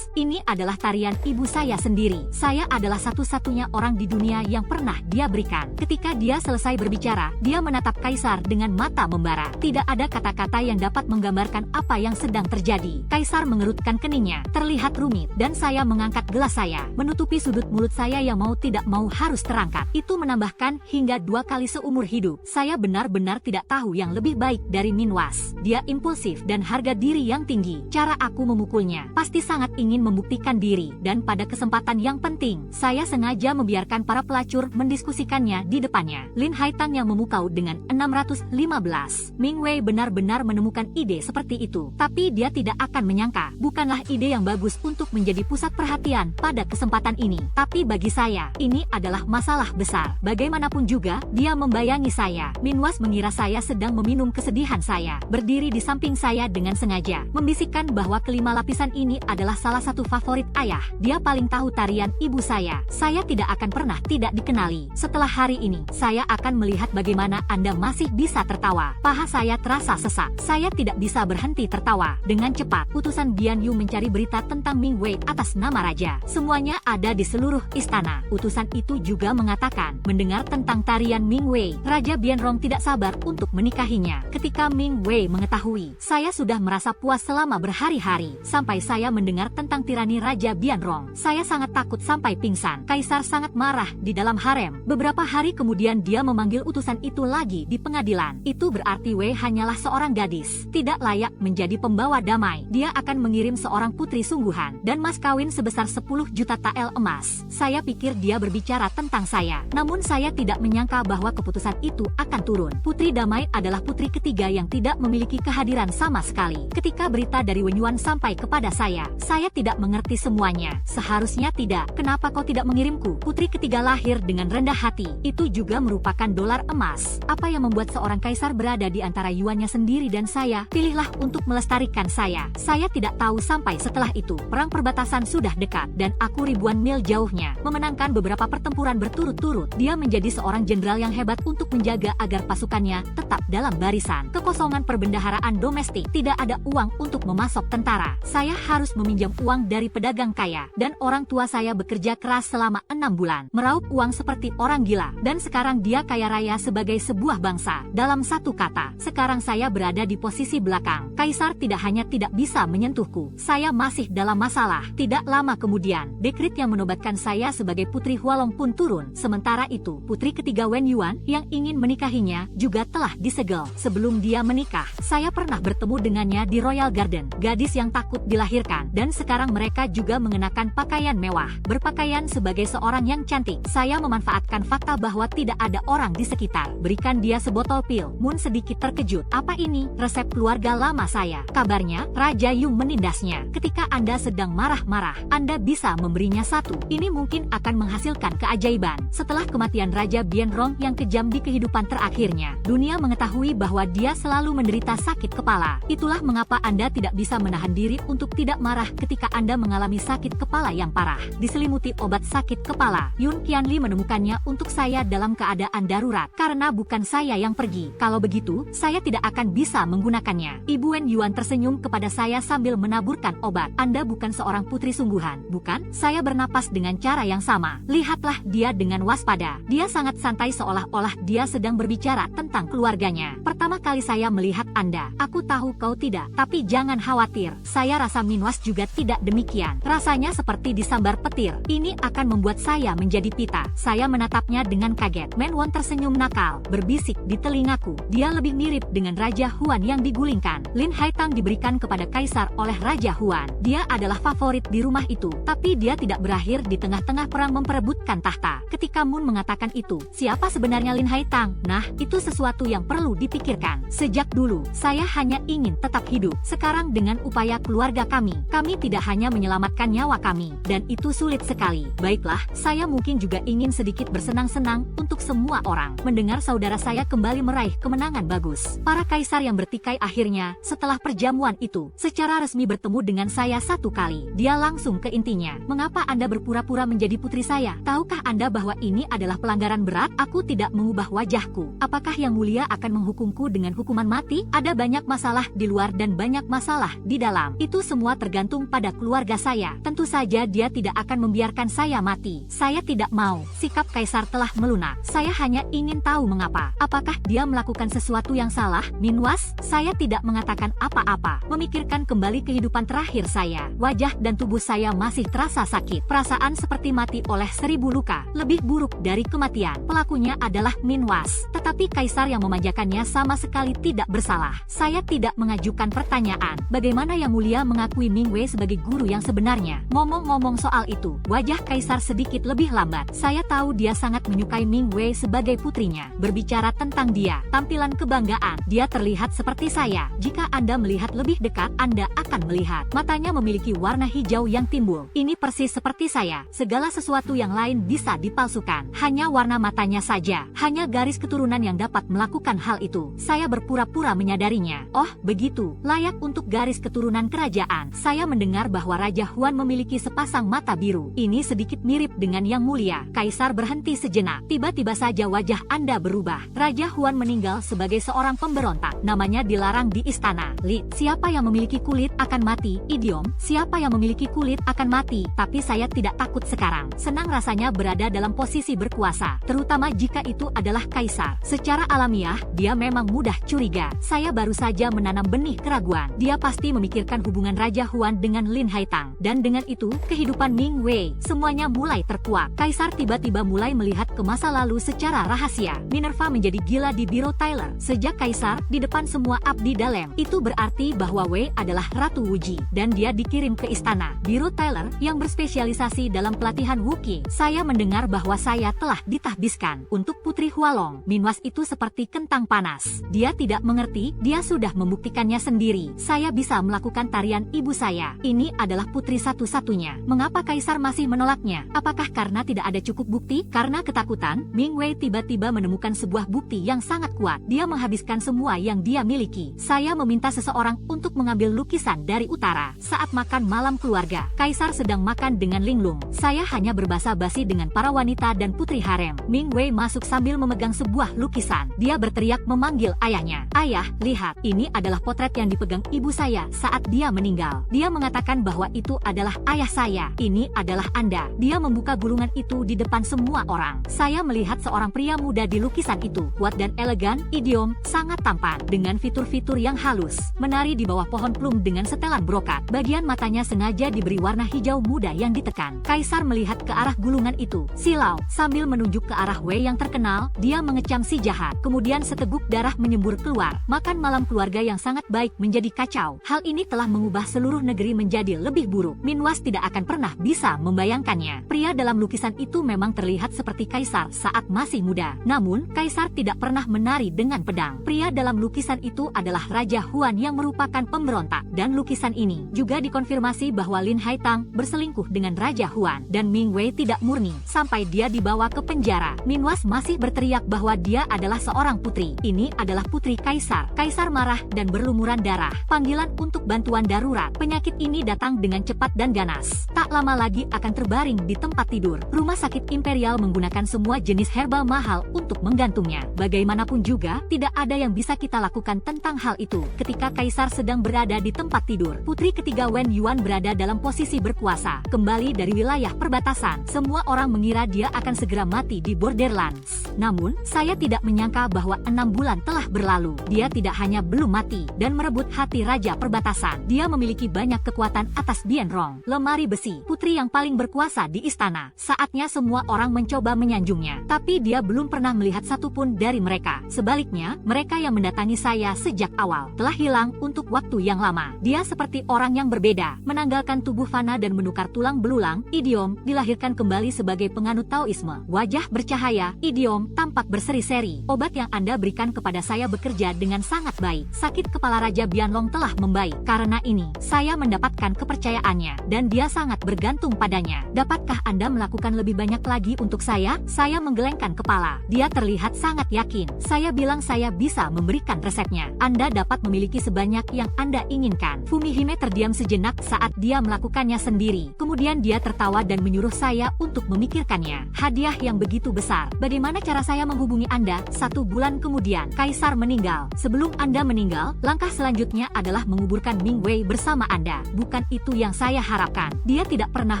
Ini adalah tarian ibu saya sendiri. Saya adalah satu-satunya orang di dunia yang pernah dia berikan. Ketika dia selesai berbicara, dia menatap Kaisar dengan mata membara. Tidak ada kata-kata yang dapat menggambarkan apa yang sedang terjadi. Kaisar mengerutkan keningnya. Terlihat rumit, dan saya mengangkat gelas saya, menutupi sudut mulut saya yang mau tidak mau harus terangkat. Itu menambahkan hingga 2 kali seumur hidup. Saya benar-benar tidak tahu yang lebih baik dari Minwas. Dia impulsif dan harga diri yang tinggi. Cara aku memukulnya pasti sangat ingin membuktikan diri, dan pada kesempatan yang penting, saya sengaja membiarkan para pelacur mendiskusikannya di depannya. Lin Haitang yang memukau dengan 615. Ming Wei benar-benar menemukan ide seperti itu, tapi dia tidak akan menyangka, bukanlah ide yang bagus untuk menjadi pusat perhatian pada kesempatan ini. Tapi bagi saya, ini adalah masalah besar. Bagaimanapun juga, dia membayangi saya. Minwas mengira saya sedang meminum kesedihan saya. Berdiri di samping saya dengan sengaja, membisikkan bahwa kelima lapisan ini adalah salah satu favorit ayah. Dia paling tahu tarian ibu saya. Saya tidak akan pernah tidak dikenali. Setelah hari ini, saya akan melihat bagaimana Anda masih bisa tertawa. Paha saya terasa sesak. Saya tidak bisa berhenti tertawa. Dengan cepat, utusan Bian Yu mencari berita tentang Ming Wei atas nama raja. Semuanya ada di seluruh istana. Utusan itu juga mengatakan, mendengar tentang tarian Ming Wei, Raja Bianrong tidak sabar untuk menikahinya. Ketika Ming Wei mengetahui, saya sudah merasa puas selama berhari-hari. Sampai saya mendengar tentang tirani Raja Bianrong, saya sangat takut sampai pingsan. Kaisar sangat marah di dalam harem. Beberapa hari kemudian dia memanggil utusan itu lagi di pengadilan. Itu berarti Wei hanyalah seorang gadis, tidak layak menjadi pembawa damai. Dia akan mengirim seorang putri sungguhan dan mas kawin sebesar 10 juta tael emas. Saya pikir dia berbicara tentang saya, namun saya tidak menyangka bahwa keputusan itu akan turun. Putri damai adalah adalah putri ketiga yang tidak memiliki kehadiran sama sekali. Ketika berita dari Wen Yuan sampai kepada saya tidak mengerti semuanya. Seharusnya tidak. Kenapa kau tidak mengirimku? Putri ketiga lahir dengan rendah hati. Itu juga merupakan dolar emas. Apa yang membuat seorang kaisar berada di antara Yuannya sendiri dan saya? Pilihlah untuk melestarikan saya. Saya tidak tahu sampai setelah itu. Perang perbatasan sudah dekat dan aku ribuan mil jauhnya. Memenangkan beberapa pertempuran berturut-turut. Dia menjadi seorang jenderal yang hebat untuk menjaga agar pasukannya tetap dalam barisan. Kekosongan perbendaharaan domestik. Tidak ada uang untuk memasok tentara. Saya harus meminjam uang dari pedagang kaya. Dan orang tua saya bekerja keras selama 6 bulan. Meraup uang seperti orang gila. Dan sekarang dia kaya raya sebagai sebuah bangsa. Dalam satu kata, sekarang saya berada di posisi belakang. Kaisar tidak hanya tidak bisa menyentuhku. Saya masih dalam masalah. Tidak lama kemudian, dekrit yang menobatkan saya sebagai putri Hualong pun turun. Sementara itu, putri ketiga Wen Yuan yang ingin menikahinya juga telah disegel. Sebelum dia menikah, saya pernah bertemu dengannya di Royal Garden. Gadis yang takut dilahirkan. Dan sekarang mereka juga mengenakan pakaian mewah. Berpakaian sebagai seorang yang cantik. Saya memanfaatkan fakta bahwa tidak ada orang di sekitar. Berikan dia sebotol pil. Moon sedikit terkejut. Apa ini? Resep keluarga lama saya. Kabarnya, Raja Yung menindasnya. Ketika Anda sedang marah-marah, Anda bisa memberinya satu. Ini mungkin akan menghasilkan keajaiban. Setelah kematian Raja Bianrong yang kejam di kehidupan terakhirnya, dunia mengetahui bahwa dia selalu menderita sakit kepala. Itulah mengapa Anda tidak bisa menahan diri untuk tidak marah ketika Anda mengalami sakit kepala yang parah. Diselimuti obat sakit kepala, Yun Qianli menemukannya untuk saya dalam keadaan darurat. Karena bukan saya yang pergi. Kalau begitu, saya tidak akan bisa menggunakannya. Ibu Wen Yuan tersenyum kepada saya sambil menaburkan obat. Anda bukan seorang putri sungguhan, bukan? Saya bernapas dengan cara yang sama. Lihatlah dia dengan waspada. Dia sangat santai seolah-olah dia sedang berbicara tentang keluarganya. Pertama kali saya melihat Anda, aku tahu kau tidak. Tapi jangan khawatir, saya rasa Minwas juga tidak demikian. Rasanya seperti disambar petir. Ini akan membuat saya menjadi pita. Saya menatapnya dengan kaget. Menwon tersenyum nakal, berbisik di telingaku. Dia lebih mirip dengan Raja Huan yang digulingkan. Lin Haitang diberikan kepada kaisar oleh Raja Huan. Dia adalah favorit di rumah itu. Tapi dia tidak berakhir di tengah-tengah perang memperebutkan tahta. Ketika Moon mengatakan itu, siapa sebenarnya Lin Haitang? Nah, itu sesuatu yang perlu dipikirkan. Sejak dulu, saya hanya ingin tetap hidup. Sekarang dengan upaya keluarga kami tidak hanya menyelamatkan nyawa kami. Dan itu sulit sekali. Baiklah, saya mungkin juga ingin sedikit bersenang-senang untuk semua orang. Mendengar saudara saya kembali meraih kemenangan bagus. Para kaisar yang bertikai akhirnya, setelah perjamuan itu, secara resmi bertemu dengan saya satu kali. Dia langsung ke intinya. Mengapa Anda berpura-pura menjadi putri saya? Tahukah Anda bahwa ini adalah pelanggaran berat? Aku tidak mengubah wajahku. Apakah Yang Mulia akan menghukumku dengan hukuman mati? Ada banyak masalah di luar dan banyak masalah di dalam. Itu semua tergantung pada keluarga saya. Tentu saja dia tidak akan membiarkan saya mati. Saya tidak mau. Sikap kaisar telah melunak. Saya hanya ingin tahu mengapa. Apakah dia melakukan sesuatu yang salah? Minwas, saya tidak mengatakan apa-apa. Memikirkan kembali kehidupan terakhir saya. Wajah dan tubuh saya masih terasa sakit. Perasaan seperti mati oleh 1000 luka. Lebih buruk dari kematian. Pelakunya adalah Minwas. Tetapi kaisar yang memanjakannya sama sekali tidak bersalah. Saya tidak mengajukan pertanyaan. Bagaimana Yang Mulia mengakui Ming Wei sebagai guru yang sebenarnya? Ngomong-ngomong soal itu, wajah kaisar sedikit lebih lambat. Saya tahu dia sangat menyukai Ming Wei sebagai putrinya. Berbicara tentang dia, tampilan kebanggaan, dia terlihat seperti saya. Jika Anda melihat lebih dekat, Anda akan melihat matanya memiliki warna hijau yang timbul. Ini persis seperti saya. Segala sesuatu yang lain bisa dipalsukan. Hanya warna matanya saja. Hanya garis keturunan yang dapat melakukan hal itu. Saya berpura-pura menyadarinya. Oh, begitu. Layak untuk garis keturunan kerajaan. Saya mendengar bahwa Raja Huan memiliki sepasang mata biru. Ini sedikit mirip dengan Yang Mulia. Kaisar berhenti sejenak. Tiba-tiba saja wajah Anda berubah. Raja Huan meninggal sebagai seorang pemberontak. Namanya dilarang di istana. Li, siapa yang memiliki kulit akan mati. Idiom, siapa yang memiliki kulit akan mati. Tapi saya tidak takut sekarang. Senang rasanya berada dalam posisi berkuasa. Terutama jika itu adalah kaisar. Secara alamiah, dia memang mudah curiga. Saya baru saja menanam benih keraguan. Dia pasti memikirkan hubungan Raja Huan dengan Lin Haitang. Dan dengan itu, kehidupan Ming Wei, semuanya mulai terkuak. Kaisar tiba-tiba mulai melihat ke masa lalu secara rahasia. Minerva menjadi gila di Biro Tyler. Sejak kaisar, di depan semua abdi dalam. Itu berarti bahwa Wei adalah Ratu Wuji. Dan dia dikirim ke istana. Biro Tyler, yang berspesialisasi dalam pelatihan Wookiee. Saya mendengar bahwa saya telah ditahbiskan untuk Putri Hualong. Minwas itu seperti kentang panas. panas. Dia tidak mengerti, dia sudah membuktikannya sendiri. Saya bisa melakukan tarian ibu saya. Ini adalah putri satu-satunya. Mengapa Kaisar masih menolaknya? Apakah karena tidak ada cukup bukti? Karena ketakutan, Ming Wei tiba-tiba menemukan sebuah bukti yang sangat kuat. Dia menghabiskan semua yang dia miliki. Saya meminta seseorang untuk mengambil lukisan dari utara. Saat makan malam keluarga, Kaisar sedang makan dengan linglung. Saya hanya berbasa-basi dengan para wanita dan putri harem. Ming Wei masuk sambil memegang sebuah lukisan. Dia berteriak memanggil ayahnya. Ayah, lihat, ini adalah potret yang dipegang ibu saya saat dia meninggal. Dia mengatakan bahwa itu adalah ayah saya. Ini adalah Anda. Dia membuka gulungan itu di depan semua orang. Saya melihat seorang pria muda di lukisan itu. Kuat dan elegan, idiom, sangat tampan. Dengan fitur-fitur yang halus. Menari di bawah pohon plum dengan setelan brokat. Bagian matanya sengaja diberi warna hijau muda yang ditekan. Kaisar melihat ke arah gulungan itu. Silau, sambil menunjuk ke arah Wei yang terkenal, dia mengecam si jahat. Kemudian seteguk darah menyembur keluar. Makan malam keluarga yang sangat baik menjadi kacau. Hal ini telah mengubah seluruh negeri menjadi lebih buruk. Minwas tidak akan pernah bisa membayangkannya. Pria dalam lukisan itu memang terlihat seperti Kaisar saat masih muda. Namun, Kaisar tidak pernah menari dengan pedang. Pria dalam lukisan itu adalah Raja Huan yang merupakan pemberontak. Dan lukisan ini juga dikonfirmasi bahwa Lin Haitang berselingkuh dengan Raja Huan. Dan Ming Wei tidak murni sampai dia dibawa ke penjara. Minwas masih berteriak bahwa dia adalah seorang putri. Ini adalah putri Kaisar. Kaisar marah dan berlumuran darah. Panggilan untuk bantuan darurat. Penyakit ini datang dengan cepat dan ganas. Tak lama lagi akan terbaring di tempat tidur. Rumah sakit imperial menggunakan semua jenis herbal mahal untuk menggantungnya. Bagaimanapun juga, tidak ada yang bisa kita lakukan tentang hal itu. Ketika Kaisar sedang berada di tempat tidur, putri ketiga Wen Yuan berada dalam posisi berkuasa. Kembali dari wilayah perbatasan, semua orang mengira dia akan segera mati di Borderlands. Namun, saya tidak menyangka bahwa 6 bulan telah berlalu. Dia tidak hanya belum mati dan merebut hati Raja Perbatasan. Dia memiliki banyak kekuatan atas Bian Rong, lemari besi, putri yang paling berkuasa di istana. Saatnya semua orang mencoba menyanjungnya. Tapi dia belum pernah melihat satupun dari mereka. Sebaliknya, mereka yang mendatangi saya sejak awal telah hilang untuk waktu yang lama. Dia seperti orang yang berbeda, menanggalkan tubuh fana dan menukar tulang belulang. Idiom, dilahirkan kembali sebagai penganut Taoisme. Wajah bercahaya, idiom, tampak berseri-seri. Obat yang Anda berikan kepada saya bekerja dengan sangat baik. Sakit kepala Raja Bianlong telah membaik. Karena ini, saya mendapatkan kepercayaannya, dan dia sangat bergantung padanya. Dapatkah Anda melakukan lebih banyak lagi untuk saya? Saya menggelengkan kepala. Dia terlihat sangat yakin. Saya bilang saya bisa memberikan resepnya. Anda dapat memiliki sebanyak yang Anda inginkan. Fumihime terdiam sejenak saat dia melakukannya sendiri. Kemudian dia tertawa dan menyuruh saya untuk memikirkannya. Hadiah yang begitu besar. Bagaimana cara saya menghubungi Anda? 1 bulan kemudian, Kaisar meninggal. Sebelum Anda meninggal, langkah selanjutnya adalah menguburkan Ming Wei bersama Anda. Bukan itu yang saya harapkan. Dia tidak pernah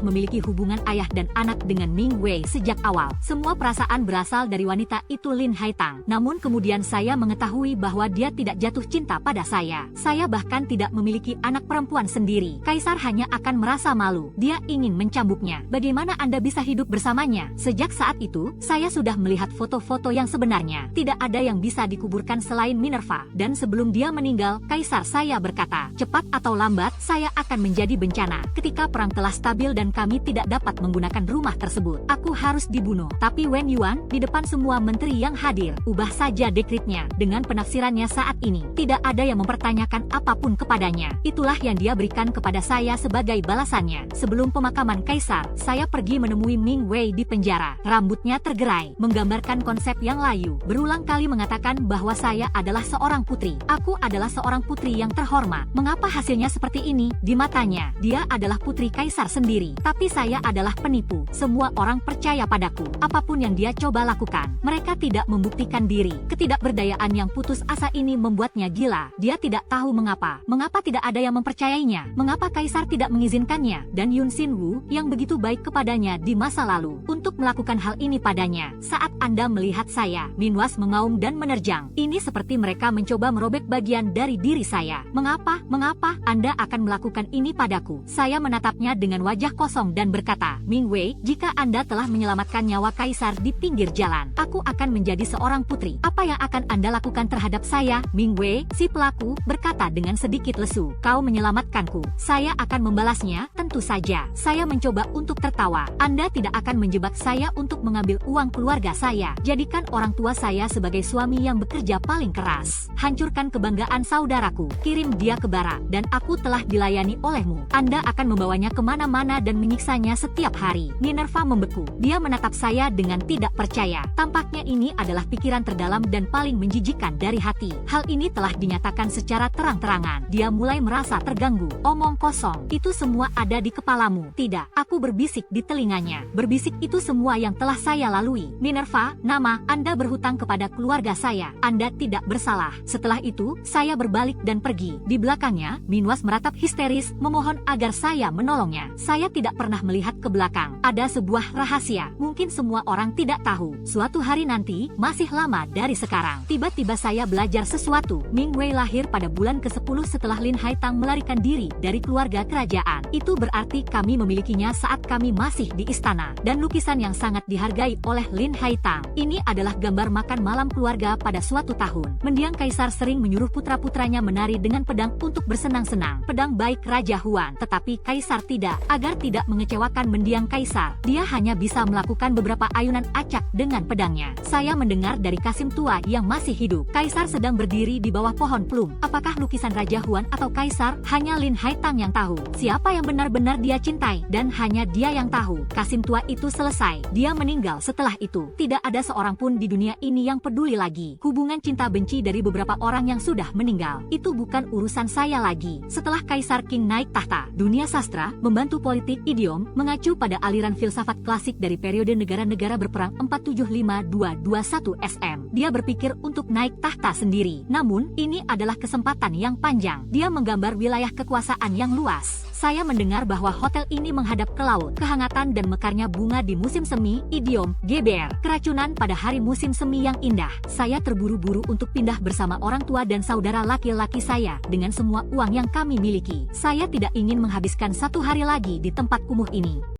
memiliki hubungan ayah dan anak dengan Ming Wei sejak awal. Semua perasaan berasal dari wanita itu Lin Haitang. Namun kemudian saya mengetahui bahwa dia tidak jatuh cinta pada saya. Saya bahkan tidak memiliki anak perempuan sendiri. Kaisar hanya akan merasa malu. Dia ingin mencambuknya. Bagaimana Anda bisa hidup bersamanya? Sejak saat itu, saya sudah melihat foto-foto yang sebenarnya. Tidak ada yang bisa dikuburkan selain Minerva. Dan sebelum dia meninggal, Kaisar saya berkata, cepat atau lambat, saya akan menjadi bencana. Ketika perang telah stabil dan kami tidak dapat menggunakan rumah tersebut, aku harus dibunuh. Tapi Wen Yuan, di depan semua menteri yang hadir, ubah saja dekritnya. Dengan penafsirannya saat ini, tidak ada yang mempertanyakan apapun kepadanya. Itulah yang dia berikan kepada saya sebagai balasannya. Sebelum pemakaman Kaisar, saya pergi menemui Ming Wei di penjara. Rambutnya tergerai, menggambarkan konsep yang layu. Berulang kali mengatakan bahwa saya adalah seorang putri. Aku adalah seorang putri yang terhormat. Mengapa hasilnya seperti ini? Di matanya, dia adalah putri Kaisar sendiri. Tapi saya adalah penipu. Semua orang percaya padaku. Apapun yang dia coba lakukan, mereka tidak membuktikan diri. Ketidakberdayaan yang putus asa ini membuatnya gila. Dia tidak tahu mengapa. Mengapa tidak ada yang mempercayainya? Mengapa Kaisar tidak mengizinkannya? Dan Yun Xin Wu, yang begitu baik kepadanya di masa lalu, untuk melakukan hal ini padanya. Saat Anda melihat saya, Minwas mengaum dan menerjang. Ini seperti mereka mencoba merobek bagian dari diri saya. Mengapa? Mengapa Anda akan melakukan ini padaku? Saya menatapnya dengan wajah kosong dan berkata, Ming Wei, jika Anda telah menyelamatkan nyawa Kaisar di pinggir jalan, aku akan menjadi seorang putri. Apa yang akan Anda lakukan terhadap saya? Ming Wei, si pelaku, berkata dengan sedikit lesu, kau menyelamatkanku. Saya akan membalasnya, tentu saja. Saya mencoba untuk tertawa. Anda tidak akan menjebak saya untuk mengambil uang keluarga saya. Jadikan orang tua saya sebagai suami kami yang bekerja paling keras. Hancurkan kebanggaan saudaraku, kirim dia ke bara, dan aku telah dilayani olehmu. Anda akan membawanya kemana-mana dan menyiksanya setiap hari. Minerva membeku. Dia menatap saya dengan tidak percaya. Tampaknya ini adalah pikiran terdalam dan paling menjijikkan dari hati. Hal ini telah dinyatakan secara terang-terangan. Dia mulai merasa terganggu. Omong kosong. Itu semua ada di kepalamu. Tidak, aku berbisik di telinganya. Berbisik itu semua yang telah saya lalui. Minerva, nama, Anda berhutang kepada keluarga saya. Anda tidak bersalah. Setelah itu, saya berbalik dan pergi. Di belakangnya, Minwas meratap histeris, memohon agar saya menolongnya. Saya tidak pernah melihat ke belakang. Ada sebuah rahasia. Mungkin semua orang tidak tahu. Suatu hari nanti, masih lama dari sekarang, tiba-tiba saya belajar sesuatu. Ming Wei lahir pada bulan ke-10 setelah Lin Haitang melarikan diri dari keluarga kerajaan. Itu berarti kami memilikinya saat kami masih di istana. Dan lukisan yang sangat dihargai oleh Lin Haitang. Ini adalah gambar makan malam keluarga pada suatu tahun. Mendiang kaisar sering menyuruh putra-putranya menari dengan pedang untuk bersenang-senang. Pedang baik Raja Huan, tetapi kaisar tidak. Agar tidak mengecewakan mendiang kaisar, dia hanya bisa melakukan beberapa ayunan acak dengan pedangnya. Saya mendengar dari Kasim tua yang masih hidup. Kaisar sedang berdiri di bawah pohon plum. Apakah lukisan Raja Huan atau kaisar? Hanya Lin Haitang yang tahu. Siapa yang benar-benar dia cintai, dan hanya dia yang tahu. Kasim tua itu selesai. Dia meninggal setelah itu. Tidak ada seorang pun di dunia ini yang peduli lagi. Hubungan cinta benci dari beberapa orang yang sudah meninggal, itu bukan urusan saya lagi. Setelah Kaisar Qing naik tahta, dunia sastra, membantu politik, idiom, mengacu pada aliran filsafat klasik dari periode negara-negara berperang 475221 SM. Dia berpikir untuk naik tahta sendiri. Namun, ini adalah kesempatan yang panjang. Dia menggambar wilayah kekuasaan yang luas. Saya mendengar bahwa hotel ini menghadap ke laut. Kehangatan dan mekarnya bunga di musim semi, idiom, GBR. Keracunan pada hari musim semi yang indah. Saya terburu-buru untuk pindah bersama orang tua dan saudara laki-laki saya dengan semua uang yang kami miliki. Saya tidak ingin menghabiskan satu hari lagi di tempat kumuh ini.